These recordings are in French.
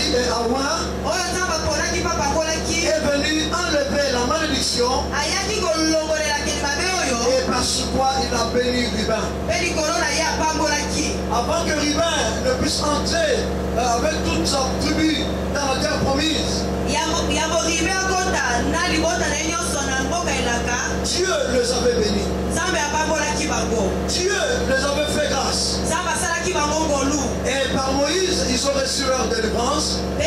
Awa est venu enlever la malédiction et parce quoi il a béni Rubin. Avant que Rubin ne puisse entrer avec toute sa tribu dans la terre promise, Dieu les avait bénis. Dieu les avait fait grâce. Et par Moïse, ils ont reçu leur délivrance. Et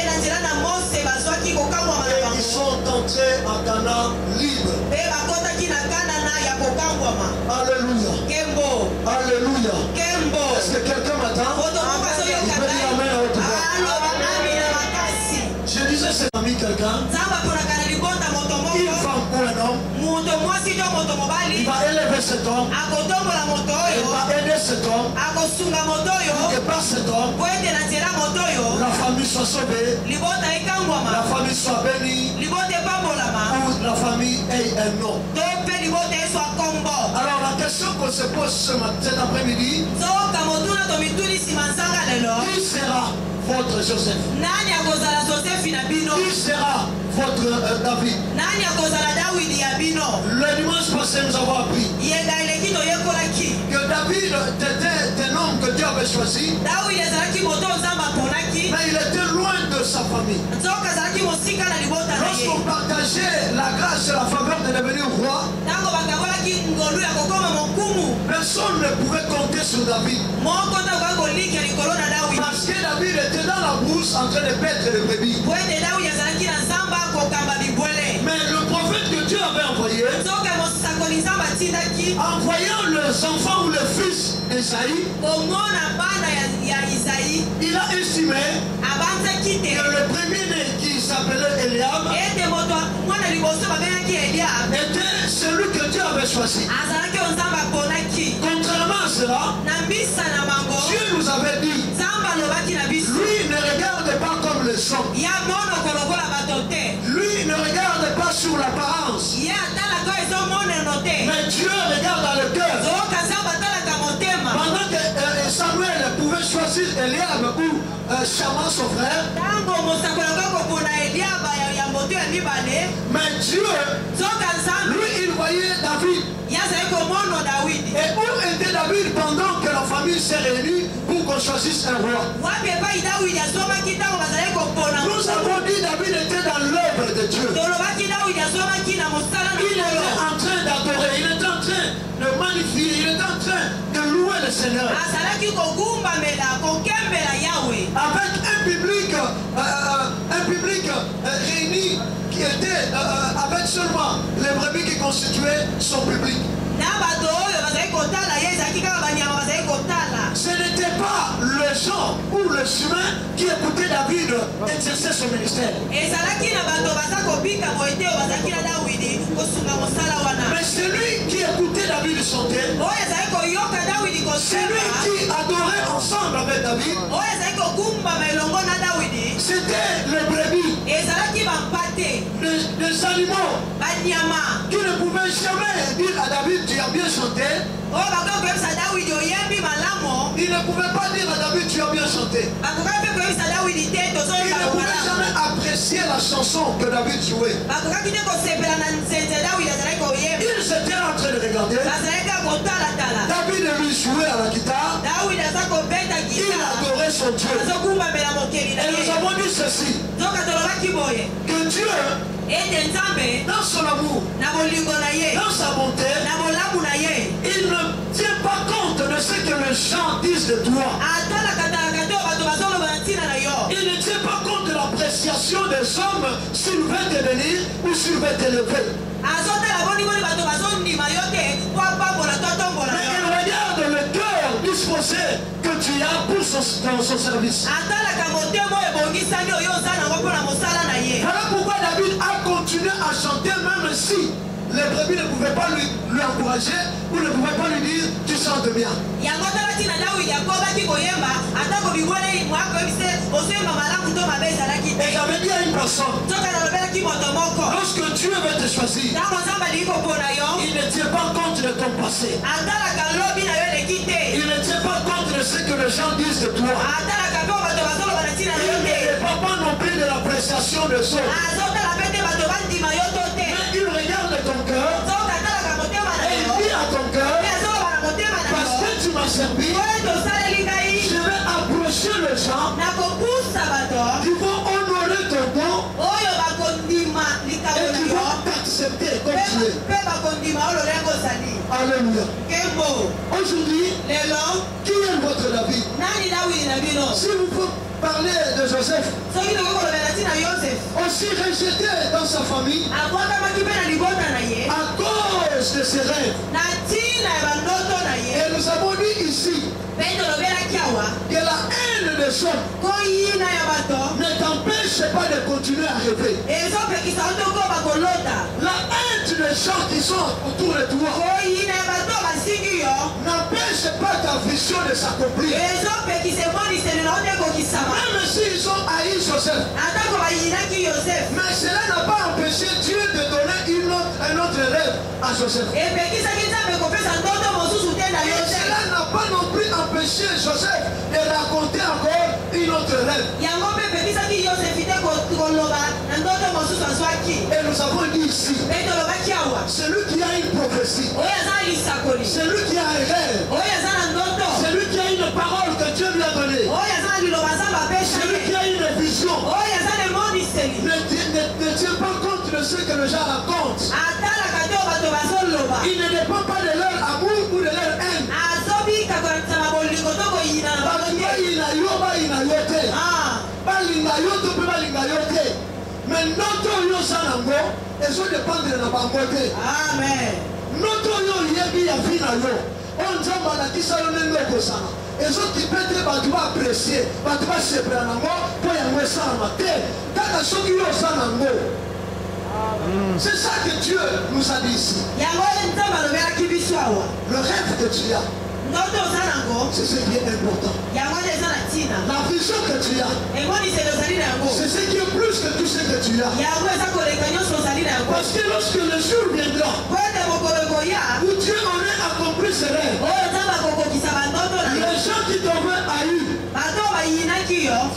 ils sont entrés en Canaan libre. Alléluia. Alléluia. Est-ce que quelqu'un m'attend? Il peut dire amen à haute voix. Je disais, c'est ami quelqu'un. Une femme ou un homme. Il va élever cet homme. Il va aider cet homme. Et par cet homme, la famille soit sauvée. La famille soit bénie. Ou la famille ait un nom. Alors la question qu'on se pose cet après-midi, qui sera votre Joseph? Qui sera votre David? Le dimanche passé, nous avons appris que David était un homme que Dieu avait choisi, mais il était loin de sa famille. Lorsqu'on partageait la grâce et la faveur de devenir roi, personne ne pouvait compter sur David. Parce que David était dans la brousse en train de paître les brebis. Mais le prophète que Dieu avait envoyé, en voyant les enfants ou les fils d'Esaïe, il a estimé que le premier-né qui s'appelait Eliab était celui que Dieu avait choisi. Contrairement à cela, Dieu nous avait dit, lui ne regarde pas comme les hommes. Lui ne regarde pas sur l'apparence. Mais Dieu regarde dans le cœur. Pendant que Samuel pouvait choisir Eliab ou Shammah son frère, mais Dieu, lui, il voyait David. Et où était David pendant que la famille s'est réunie pour qu'on choisisse un roi? Nous avons dit David était dans l'œuvre de Dieu. Il était en train d'adorer, il était en train de magnifier, il était en train de louer le Seigneur. Avec un public réuni qui était avec seulement les brebis qui constituaient son public. Ce n'était pas les gens ou les humains qui écoutaient David exercer son ministère. Mais celui qui écoutait David chanter, celui qui adorait ensemble avec David, c'était les brebis, les animaux qui ne pouvaient jamais dire à David, tu as bien chanté. Il ne pouvait pas dire à David, tu as bien chanté. Il ne pouvait jamais apprécier la chanson que David jouait. Ils étaient en train de regarder. David lui jouait à la guitare. Il adorait son Dieu. Et nous avons dit ceci, que Dieu, dans son amour, dans sa bonté, il ne tient pas compte de ce que les gens disent de toi. Il ne tient pas compte de l'appréciation des hommes s'ils veulent te bénir ou s'ils veulent t'élever. Mais il regarde le cœur disposé que tu as pour dans son service. Voilà pourquoi David a continué à chanter même si les brebis ne pouvaient pas lui encourager ou ne pouvaient pas lui dire tu chantes bien. Et j'avais dit à une personne, lorsque Dieu veut te choisir, il ne tient pas compte de ton passé. Il ne tient pas compte de ce que les gens disent de toi. Il ne dépend pas non l'appréciation des autres. Mais il regarde ton cœur et il dit à ton cœur, parce que tu m'as servi, je vais approcher les gens qui vont honorer ton nom et qui vont t'accepter comme tu es. Alléluia. Aujourd'hui, qui est votre David? Si vous pouvez parler de Joseph, aussi rejeté dans sa famille à cause de ses rêves. Et nous avons dit ici que la haine des hommes ne t'empêche pas de continuer à rêver. La haine des gens qui sont autour de toi n'empêche pas ta vision de s'accomplir. Même s'ils ont haï Joseph, mais cela n'a pas empêché Dieu de donner un autre rêve à Joseph. Et cela n'a pas non plus empêché Joseph de raconter encore une autre rêve. Et nous avons dit ici, celui qui a une prophétie, celui qui a un rêve, celui qui a une parole que Dieu lui a donnée, celui qui a une vision, ne tient pas compte de ce que les gens racontent. Il ne dépend pas de leur amour ou de leur haine. Mais notre yo sanango, et so dépendre de la banque. Amen. Notre yo yebi ya vina yo. On jamba na kisalo nendo kosana. Et so qui peut-être ba tu apprécier, ba tu se prendre ngo, pour ya ngwe sana mate. Kaka so ki yo sanango. C'est ça que Dieu nous a dit ici. Le rêve que tu as, c'est ce qui est important. La vision que tu as, c'est ce qui est plus que tout ce que tu as. Parce que lorsque le jour viendra où Dieu aurait accompli ses rêves, les gens qui t'auraient haï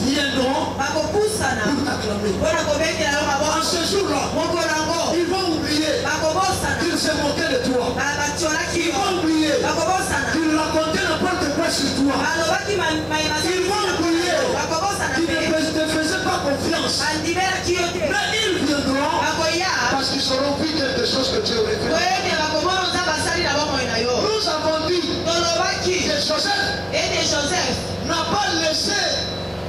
viendront pour t'acclamer. En ce jour-là, ils vont oublier qu'ils se moquaient de toi. Ils vont oublier qu'ils racontaient n'importe quoi sur toi. Ils vont oublier qu'ils ne te faisaient pas confiance. Mais ils viendront parce qu'ils auront vu quelque chose que Dieu aurait fait. Nous avons dit que Joseph n'a pas laissé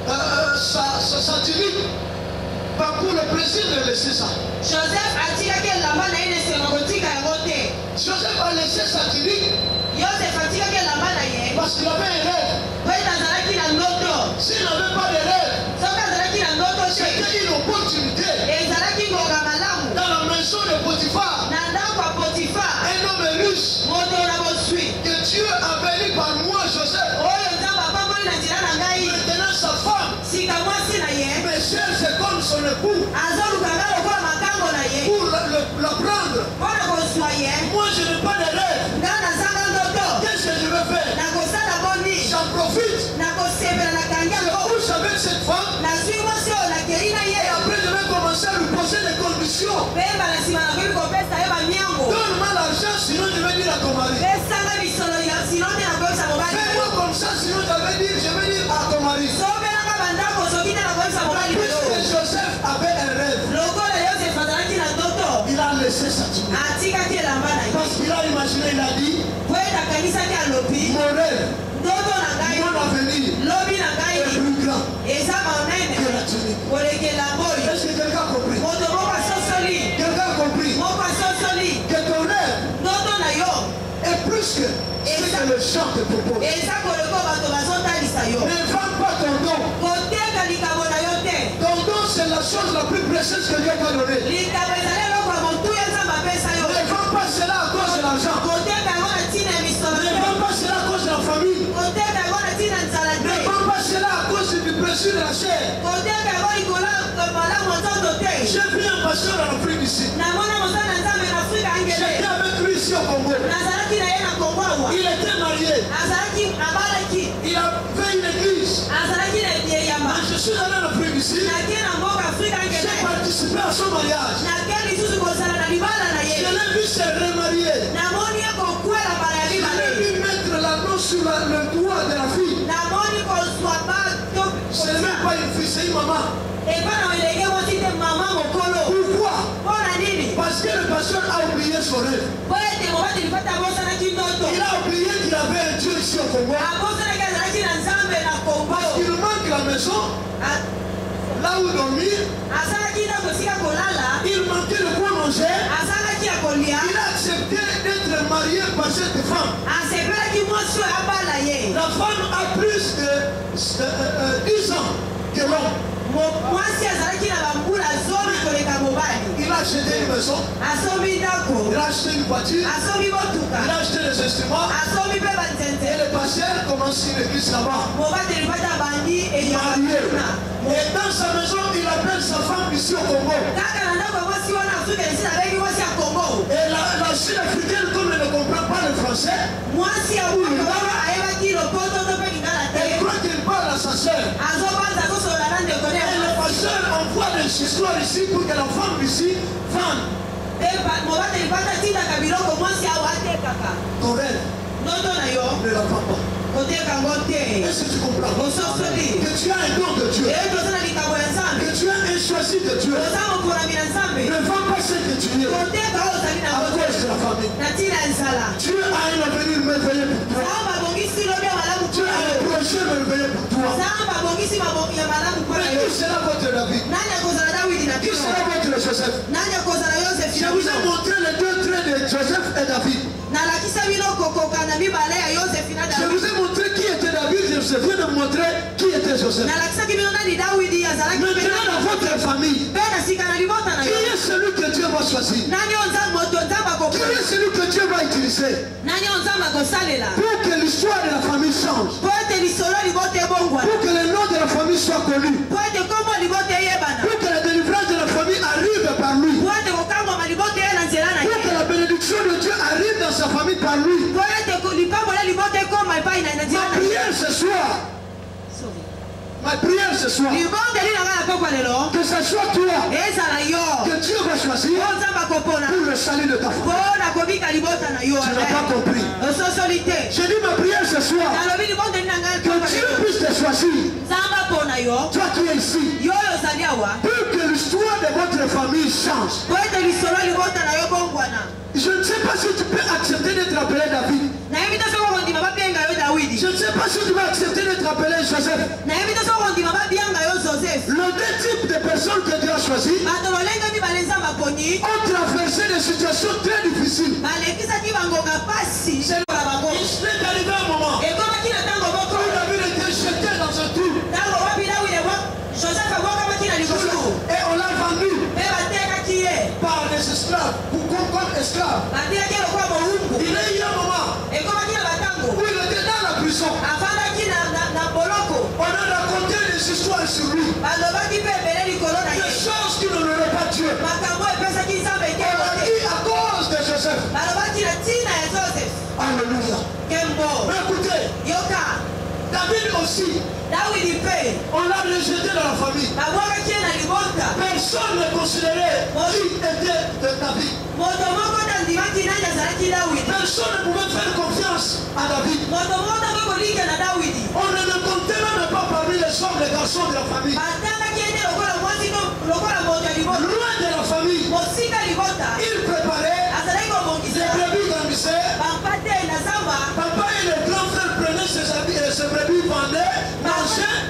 sa satirique pour le plaisir de laisser ça. Joseph a laissé satirique parce qu'il avait un rêve. S'il n'avait pas de rêve, c'était une opportunité. Dans la maison de Potiphar, un homme riche que Dieu a béni par moi, Joseph. Maintenant sa femme mais cherche comme son époux pour la prendre. Moi je n'ai pas de rêve. Qu'est-ce que je vais faire? J'en profite. Je couche avec cette femme et après je vais commencer à lui poser des conditions. Donne-moi l'argent sinon je vais dire à ton mari. Fais-moi comme ça sinon je vais dire à ton mari. Puisque Joseph avait un rêve, il a laissé sa tour. Parce qu'il a imaginé, il a dit, mon rêve, mon avenir est plus grand que la tunique. Est-ce que quelqu'un a compris? Quelqu'un a compris que ton rêve est plus que ce que le chant te propose. Ne vends pas ton don. Ton don, c'est la chose la plus précieuse que Dieu t'a donnée. Ne vends pas cela à cause de l'argent. Ne vends pas cela à cause de la famille. Ne vends pas cela à cause du plaisir de la chair. J'ai vu un pasteur en Afrique ici. J'étais avec lui ici au Congo. Il était marié. Il avait une église. Je suis allé en Afrique ici. son mariage. Je l'ai vu se remarier. Je l'ai vu mettre l'anneau sur le doigt de la fille. Ce n'est même pas une fille, c'est une maman. Pourquoi? Parce que le pasteur a oublié son rêve. Il a oublié qu'il avait un Dieu ici au Congo. Parce qu'il manque la maison, là où dormir. Il manquait de quoi manger. Il a accepté d'être marié par cette femme. La femme a plus de 10 ans que l'homme. Il a acheté une maison. Il a acheté une voiture. Il a acheté des instruments. Et le pasteur commence une église là-bas. Et dans sa maison, il appelle sa femme ici au Congo. Et la Sud-Africaine, comme elle ne comprend pas le français, elle croit qu'elle parle à sa soeur. Et le pasteur envoie des histoires ici pour que la femme ici vende. Ton rêve ne la vend pas. Est-ce que tu comprends? Que tu as un don de Dieu. Que tu as un choisi de Dieu. Ne vends pas ce que tu es à cause de la famille. Dieu a un avenir merveilleux pour toi. Dieu a un projet merveilleux pour toi. Mais qui sera votre David? Qui sera votre Joseph? Je vous ai montré les deux traits de Joseph et David. Je vous ai montré qui était David, je viens de montrer qui était Joseph. Maintenant dans votre famille, qui est celui que Dieu va choisir? Qui est celui que Dieu va utiliser pour que l'histoire de la famille change? Pour que le nom de la famille soit connu? Pour que la délivrance de la famille arrive par lui? Pour que la bénédiction de Dieu arrive dans sa famille par lui? Ma prière ce soir, que ce soit toi que Dieu va choisir pour le salut de ta famille. Tu n'as pas compris. J'ai dit ma prière ce soir, que Dieu puisse te choisir, toi qui es ici, pour que l'histoire de votre famille change. Je ne sais pas si tu peux accepter d'être appelé David. Je ne sais pas si tu vas accepter d'être appelé Joseph. Les deux types de personnes que Dieu a choisies ont traversé des situations très difficiles. Il est arrivé un moment où David était jeté dans un trou. Et on l'a vendu par des esclaves, comme esclaves. Il est eu un moment où il était dans la prison. On a raconté des histoires sur lui. Des choses qui ne l'auraient pas tué. On a dit à cause de Joseph. Alléluia. Mais écoutez, David aussi, on l'a rejeté dans la famille. Personne ne considérait qui était de David. Personne ne pouvait faire confiance à David. On ne le comptait même pas parmi les hommes, les garçons de la famille. Loin de la famille, il préparait, les brebis grandissaient. Papa et les grands frères prenaient ses brebis, vendaient, mangeaient.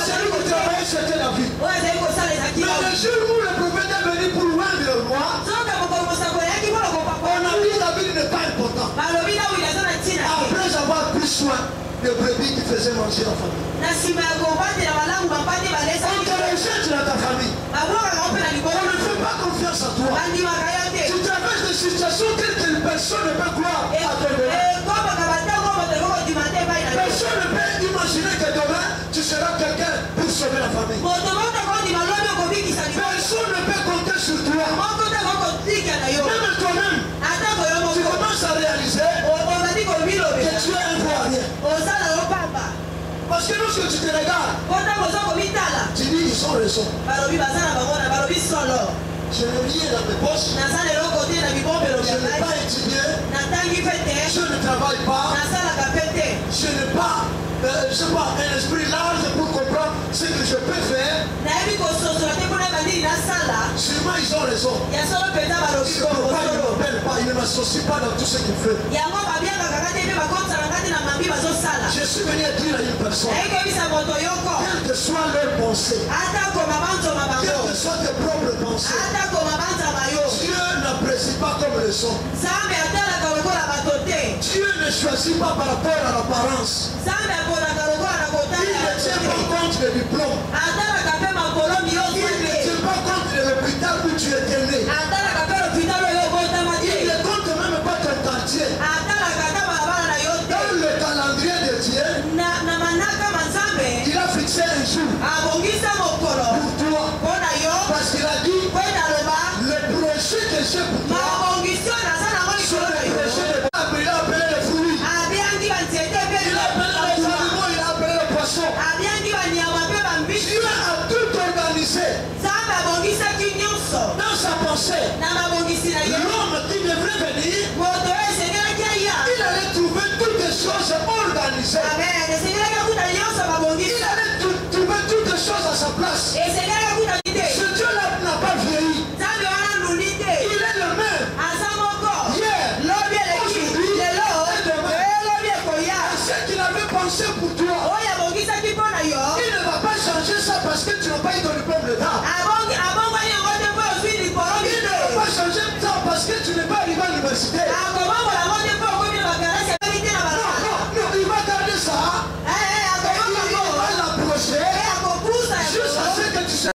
Celui qui travaillait, c'était David. Mais le jour où le prophète est venu pour loin le roi, on a dit David n'est pas important. Après avoir pris soin des brebis qui faisaient manger la famille. On te rejette dans ta famille. On ne fait pas confiance à toi. Tu traverses des situations telles que personne ne peut croire à te donner. Personne ne peut imaginer que demain tu seras quelqu'un pour sauver la famille. Personne ne peut compter sur toi. Même toi-même, tu commences à réaliser que tu es un voie rien. Parce que lorsque tu te regardes, tu dis ils sont raison. Je n'ai rien dans mes poches. Je n'ai pas étudié. Je ne travaille pas. Je n'ai pas, je sais pas, un esprit large pour comprendre ce que je peux faire. Sûrement ils ont raison. C'est pourquoi ils ne m'appellent pas, ils ne m'associent pas dans tout ce qu'ils font. Je suis venu à dire à une personne, quelle que soit leur pensée, quelles que soient tes propres pensées, Dieu n'apprécie pas comme le son. Dieu ne choisit pas par rapport à l'apparence. Il ne tient pas compte des diplômes. Il ne tient pas compte de l'hôpital où tu es né. Il ne compte même pas ton quartier. Dans le calendrier de Dieu, il a fixé un jour pour toi. Parce qu'il a dit, le projet que j'ai pour toi, c'est le projet de il a appelé les fruits. Il a appelé les animaux, il a appelé les poissons. Dieu a tout organisé. Dans sa pensée, l'homme qui devrait venir, il allait trouver toutes les choses organisées. Il allait trouver toutes les choses à sa place.